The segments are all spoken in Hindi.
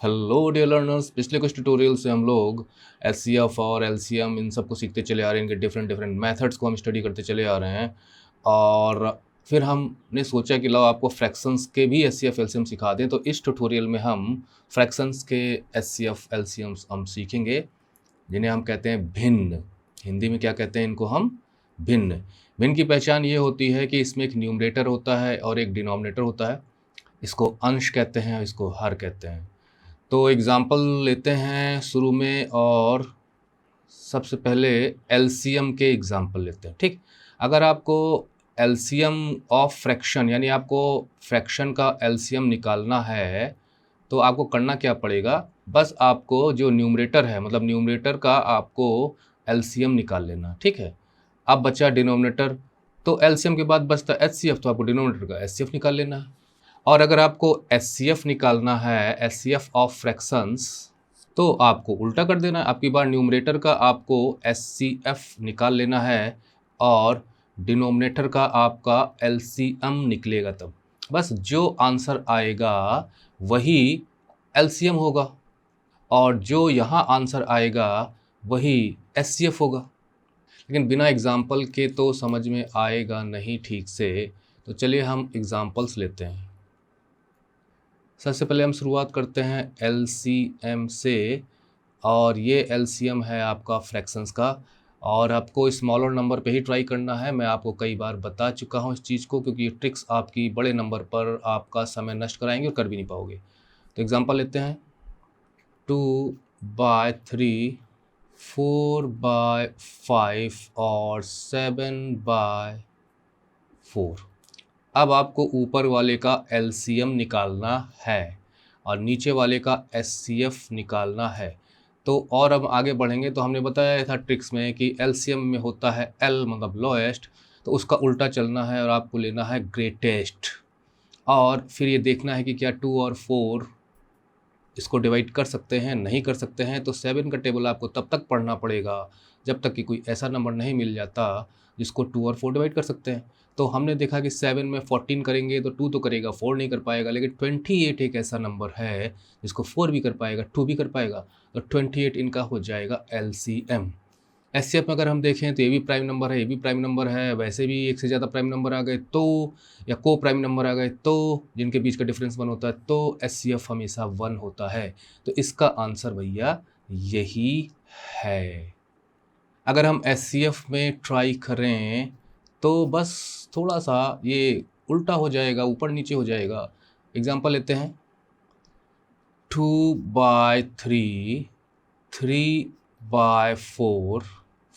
हेलो डियर लर्नर्स, पिछले कुछ ट्यूटोरियल से हम लोग एचसीएफ और एलसीएम इन सब को सीखते चले आ रहे हैं। इनके डिफरेंट डिफरेंट मेथड्स को हम स्टडी करते चले आ रहे हैं और फिर हमने सोचा कि लो आपको फ्रैक्शंस के भी एचसीएफ एलसीएम सिखा दें। तो इस ट्यूटोरियल में हम फ्रैक्शंस के एचसीएफ एलसीएम्स हम सीखेंगे, जिन्हें हम कहते हैं भिन्न। हिंदी में क्या कहते हैं इनको हम? भिन्न। भिन्न की पहचान ये होती है कि इसमें एक न्यूमरेटर होता है और एक डिनोमिनेटर होता है। इसको अंश कहते हैं और इसको हर कहते हैं। तो एग्ज़ाम्पल लेते हैं शुरू में, और सबसे पहले एलसीएम के एग्ज़ाम्पल लेते हैं। ठीक, अगर आपको एलसीएम ऑफ फ्रैक्शन यानी आपको फ्रैक्शन का एलसीएम निकालना है तो आपको करना क्या पड़ेगा? बस आपको जो न्यूमरेटर है, मतलब न्यूमरेटर का आपको एलसीएम निकाल लेना। ठीक है, अब बचा डिनोमिनेटर, तो एलसीएम के बाद बचता एचसीएफ, तो आपको डिनोमिनेटर का एचसीएफ निकाल लेना है। और अगर आपको एचसीएफ निकालना है, एचसीएफ ऑफ फ्रैक्शंस, तो आपको उल्टा कर देना है। आपकी बार न्यूमरेटर का आपको एचसीएफ निकाल लेना है और डिनोमिनेटर का आपका एलसीएम निकलेगा। तब बस जो आंसर आएगा वही एलसीएम होगा और जो यहाँ आंसर आएगा वही एचसीएफ होगा। लेकिन बिना एग्जाम्पल के तो समझ में आएगा नहीं ठीक से, तो चलिए हम एग्जाम्पल्स लेते हैं। सबसे पहले हम शुरुआत करते हैं एलसीएम से, और ये एलसीएम है आपका फ्रैक्शंस का। और आपको स्मॉलर नंबर पे ही ट्राई करना है। मैं आपको कई बार बता चुका हूँ इस चीज़ को, क्योंकि ये ट्रिक्स आपकी बड़े नंबर पर आपका समय नष्ट कराएंगे और कर भी नहीं पाओगे। तो एग्जांपल लेते हैं, 2/3, 4/5 और 7/4। अब आपको ऊपर वाले का एलसीएम निकालना है और नीचे वाले का एचसीएफ निकालना है। तो और अब आगे बढ़ेंगे तो हमने बताया था ट्रिक्स में कि एलसीएम में होता है एल मतलब लोएस्ट, तो उसका उल्टा चलना है और आपको लेना है ग्रेटेस्ट। और फिर ये देखना है कि क्या 2 और 4 इसको डिवाइड कर सकते हैं, नहीं कर सकते हैं। तो 7 का टेबल आपको तब तक पढ़ना पड़ेगा जब तक कि कोई ऐसा नंबर नहीं मिल जाता जिसको 2 और 4 डिवाइड कर सकते हैं। तो हमने देखा कि 7 में 14 करेंगे तो 2 तो करेगा, 4 नहीं कर पाएगा। लेकिन 28 एक ऐसा नंबर है जिसको 4 भी कर पाएगा, 2 भी कर पाएगा। तो 28 इनका हो जाएगा एलसीएम। एचसीएफ में अगर हम देखें तो ये भी प्राइम नंबर है, ये भी प्राइम नंबर है। वैसे भी एक से ज़्यादा प्राइम नंबर आ गए तो, या को प्राइम नंबर आ गए तो, जिनके बीच का डिफरेंस 1 होता है, तो एचसीएफ हमेशा 1 होता है। तो इसका आंसर भैया यही है। अगर हम एचसीएफ में ट्राई करें तो बस थोड़ा सा ये उल्टा हो जाएगा, ऊपर नीचे हो जाएगा। एग्जाम्पल लेते हैं, 2/3, 3/4,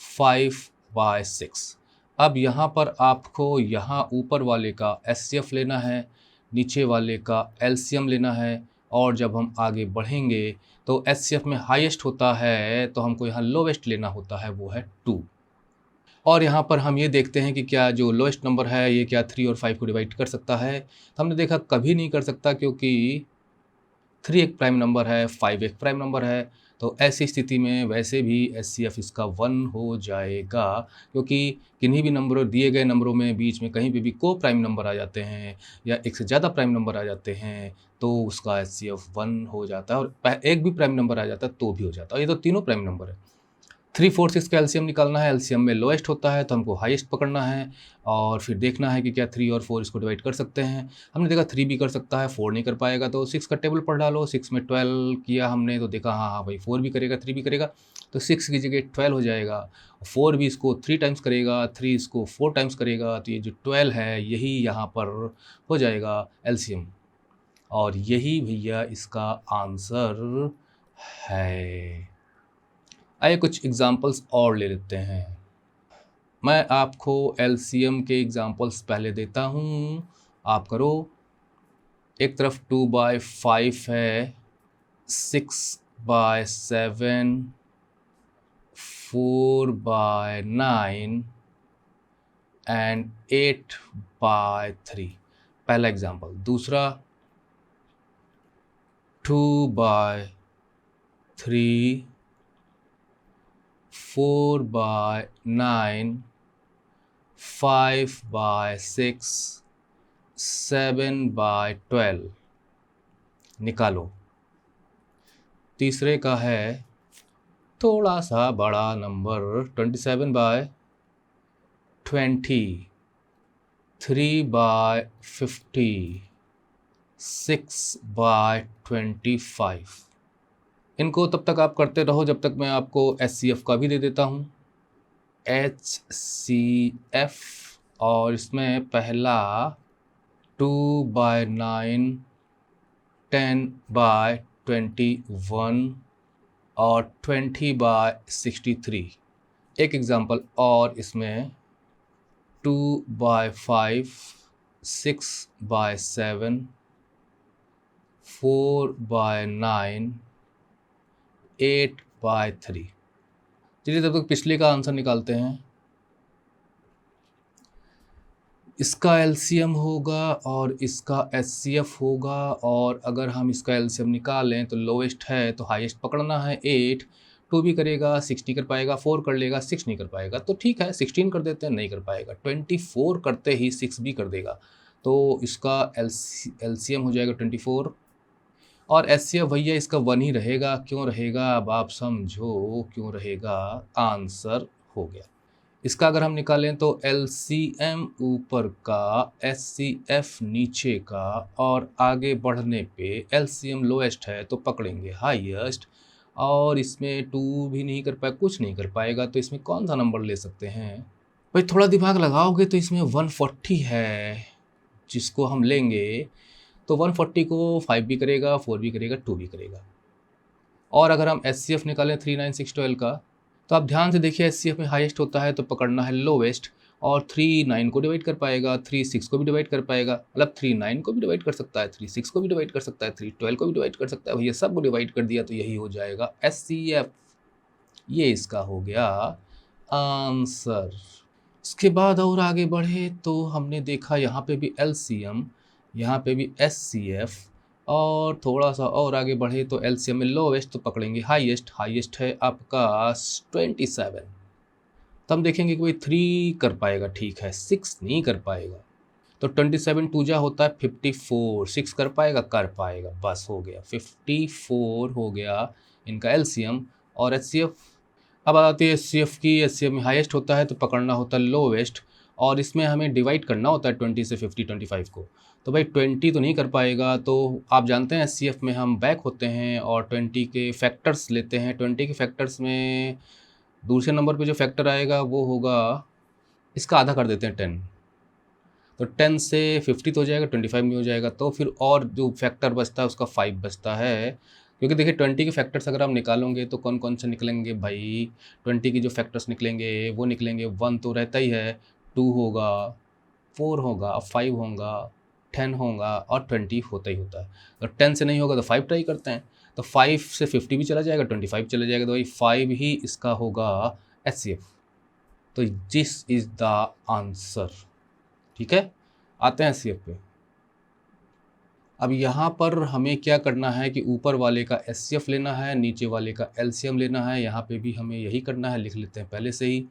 5/6। अब यहाँ पर आपको यहाँ ऊपर वाले का एचसीएफ लेना है, नीचे वाले का एलसीएम लेना है। और जब हम आगे बढ़ेंगे तो एचसीएफ में हाईएस्ट होता है तो हमको यहाँ लोवेस्ट लेना होता है, वो है 2। और यहाँ पर हम ये देखते हैं कि क्या जो लोएस्ट नंबर है ये क्या 3 और 5 को डिवाइड कर सकता है। तो हमने देखा कभी नहीं कर सकता, क्योंकि 3 एक प्राइम नंबर है, 5 एक प्राइम नंबर है। तो ऐसी स्थिति में वैसे भी एचसीएफ इसका 1 हो जाएगा, क्योंकि किन्हीं भी नंबरों, दिए गए नंबरों में बीच में कहीं पे भी को प्राइम नंबर आ जाते हैं या एक से ज़्यादा प्राइम नंबर आ जाते हैं तो उसका एचसीएफ 1 हो जाता है। और एक भी प्राइम नंबर आ जाता है तो भी हो जाता है। ये तो तीनों प्राइम नंबर है। 3, 4, 6 का एलसीएम निकालना है। एलसीएम में लोएस्ट होता है तो हमको हाईएस्ट पकड़ना है और फिर देखना है कि क्या 3 और 4 इसको डिवाइड कर सकते हैं। हमने देखा 3 भी कर सकता है, 4 नहीं कर पाएगा। तो 6 का टेबल पढ़ डालो। 6 में 12 किया हमने तो देखा हाँ हाँ भाई 4 भी करेगा, 3 भी करेगा। तो 6 की जगह 12 हो जाएगा। 4 भी इसको 3 टाइम्स करेगा, 3 इसको 4 टाइम्स करेगा। तो ये जो 12 है यही यहाँ पर हो जाएगा एलसीएम, और यही भैया इसका आंसर है। आइए कुछ एग्जांपल्स और ले लेते हैं। मैं आपको एलसीएम के एग्जांपल्स पहले देता हूँ, आप करो। एक तरफ 2/5 है, 6/7, 4/9 एंड 8/3। पहला एग्जांपल। दूसरा 2/3, 4/9, 5/6, 7/12। निकालो। तीसरे का है थोड़ा सा बड़ा नंबर 27/20, 3/50, 6/25। इनको तब तक आप करते रहो जब तक मैं आपको HCF का भी दे देता हूँ। HCF, और इसमें पहला 2/9, 10/21 और 20/63। एक एग्जांपल और इसमें 2/5, 6/7, 4/9, 8/3। चलिए तब तक पिछले का आंसर निकालते हैं। इसका LCM होगा और इसका HCF होगा, और अगर हम इसका LCM निकालें तो लोएस्ट है तो हाईएस्ट पकड़ना है 8। 2 भी करेगा 6 नहीं कर पाएगा, 4 कर लेगा 6 नहीं कर पाएगा, तो ठीक है 16 कर देते हैं, नहीं कर पाएगा। 24 करते ही 6 भी कर देगा, तो इसका LCM हो जाएगा 24। और HCF भैया इसका 1 ही रहेगा। क्यों रहेगा अब आप समझो क्यों रहेगा, आंसर हो गया। इसका अगर हम निकालें तो LCM ऊपर का, HCF नीचे का, और आगे बढ़ने पे LCM लोएस्ट है तो पकड़ेंगे हाईएस्ट, और इसमें 2 भी नहीं कर पाए, कुछ नहीं कर पाएगा, तो इसमें कौन सा नंबर ले सकते हैं भाई? थोड़ा दिमाग लगाओगे तो इसमें 140 है जिसको हम लेंगे, तो 140 को 5 भी करेगा, 4 भी करेगा, 2 भी करेगा। और अगर हम HCF निकालें 3962L का, तो आप ध्यान से देखिए HCF में हाईएस्ट होता है तो पकड़ना है लोवेस्ट, और 3 9 को डिवाइड कर पाएगा, 3 6 को भी डिवाइड कर पाएगा, मतलब 3 9 को भी डिवाइड कर सकता है, 3 6 को भी डिवाइड कर सकता है, 3 12 को भी डिवाइड कर सकता है। भैया सब को डिवाइड कर दिया तो यही हो जाएगा HCF। ये इसका हो गया आंसर। इसके बाद और आगे बढ़े तो हमने देखा यहाँ पे भी LCM, यहाँ पे भी HCF, और थोड़ा सा और आगे बढ़े तो LCM में लोवेस्ट तो पकड़ेंगे हाईएस्ट। हाईएस्ट है आपका 27, तो हम देखेंगे कि भाई 3 कर पाएगा, ठीक है, 6 नहीं कर पाएगा, तो 27 2 होता है 54, 6 कर पाएगा, बस हो गया 54 हो गया इनका LCM। और HCF, अब आती है HCF की। HCF में हाईएस्ट होता है तो पकड़ना होता है लोवेस्ट, और इसमें हमें डिवाइड करना होता है 20 से 50 25 को, तो भाई 20 तो नहीं कर पाएगा। तो आप जानते हैं HCF में हम बैक होते हैं और 20 के फैक्टर्स लेते हैं। 20 के फैक्टर्स में दूसरे नंबर पे जो फैक्टर आएगा वो होगा, इसका आधा कर देते हैं 10, तो 10 से 50 तो हो जाएगा, 25 में हो जाएगा, तो फिर और जो फैक्टर बचता है उसका 5 बचता है। क्योंकि देखिए 20 के फैक्टर्स अगर आप निकालोगे तो कौन कौन से निकलेंगे भाई? 20 के जो फैक्टर्स निकलेंगे वो निकलेंगे, 1 तो रहता ही है, 2 होगा, 4 होगा, 5 होगा, 10 होगा, और 20 होता ही होता है। तो 10 से नहीं होगा तो 5 ट्राई करते हैं, तो 5 से 50 भी चला जाएगा, 25 चला जाएगा, तो भाई 5 ही इसका होगा HCF। तो दिस इज द आंसर। ठीक है, आते हैं HCF पे। अब यहाँ पर हमें क्या करना है कि ऊपर वाले का HCF लेना है, नीचे वाले का LCM लेना है। यहाँ पे भी हमें यही करना है, लिख लेते हैं पहले से ही।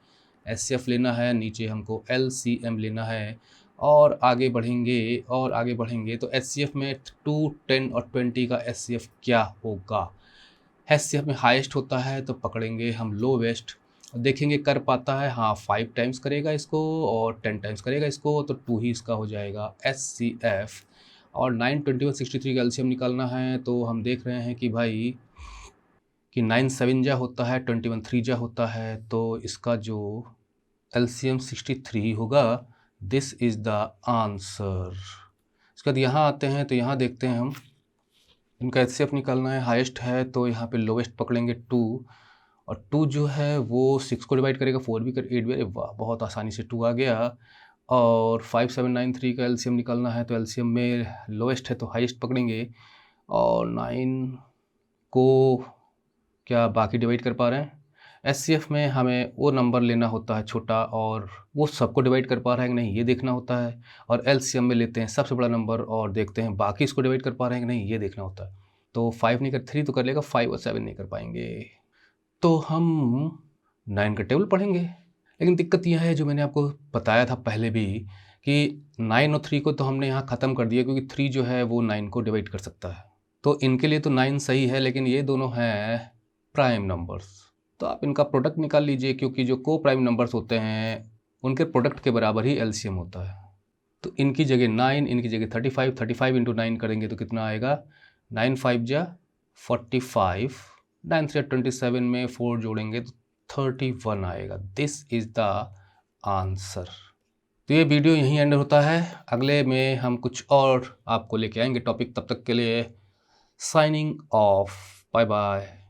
HCF लेना है, नीचे हमको LCM लेना है, और आगे बढ़ेंगे तो HCF में 2 10 और 20 का HCF क्या होगा? HCF में हाईएस्ट होता है तो पकड़ेंगे हम लोवेस्ट, देखेंगे कर पाता है, हाँ 5 टाइम्स करेगा इसको और 10 टाइम्स करेगा इसको, तो 2 ही इसका हो जाएगा HCF। और 9 21 63 का LCM निकालना है, तो हम देख रहे हैं कि भाई कि 9 7 जा होता है, 21 3 जा होता है, तो इसका जो LCM 63 होगा। This is the answer. इसके बाद यहाँ आते हैं तो यहाँ देखते हैं हम, इनका HCF निकालना है, हाईएस्ट है तो यहाँ पे लोवेस्ट पकड़ेंगे 2, और 2 जो है वो 6 को डिवाइड करेगा, 4 भी कर 8 भी, अरे वाह बहुत आसानी से 2 आ गया। और 5793 का LCM निकालना है, तो LCM में लोएस्ट है तो हाईएस्ट पकड़ेंगे, और 9 को क्या बाकी डिवाइड कर पा रहे हैं? HCF में हमें वो नंबर लेना होता है छोटा, और वो सबको डिवाइड कर पा रहा है कि नहीं ये देखना होता है। और LCM में लेते हैं सबसे बड़ा नंबर और देखते हैं बाकी इसको डिवाइड कर पा रहे हैं कि नहीं ये देखना होता है। तो 5 नहीं कर, 3 तो कर लेगा, 5 और 7 नहीं कर पाएंगे, तो हम 9 का टेबल पढ़ेंगे। लेकिन दिक्कत यह है जो मैंने आपको बताया था पहले भी, कि 9 और 3 को तो हमने यहाँ ख़त्म कर दिया, क्योंकि 3 जो है वो 9 को डिवाइड कर सकता है। तो इनके लिए तो 9 सही है, लेकिन ये दोनों हैं प्राइम नंबर्स, तो आप इनका प्रोडक्ट निकाल लीजिए, क्योंकि जो को प्राइम नंबर्स होते हैं उनके प्रोडक्ट के बराबर ही एलसीएम होता है। तो इनकी जगह 9, इनकी जगह 35, 35 इंटू 9 करेंगे तो कितना आएगा, 9 5 जा 45, 9 3 27 में 4 जोड़ेंगे तो 31 आएगा। This is the answer. तो ये वीडियो यहीं एंड होता है, अगले में हम कुछ और आपको लेके आएंगे टॉपिक। तब तक के लिए साइनिंग ऑफ, बाय बाय।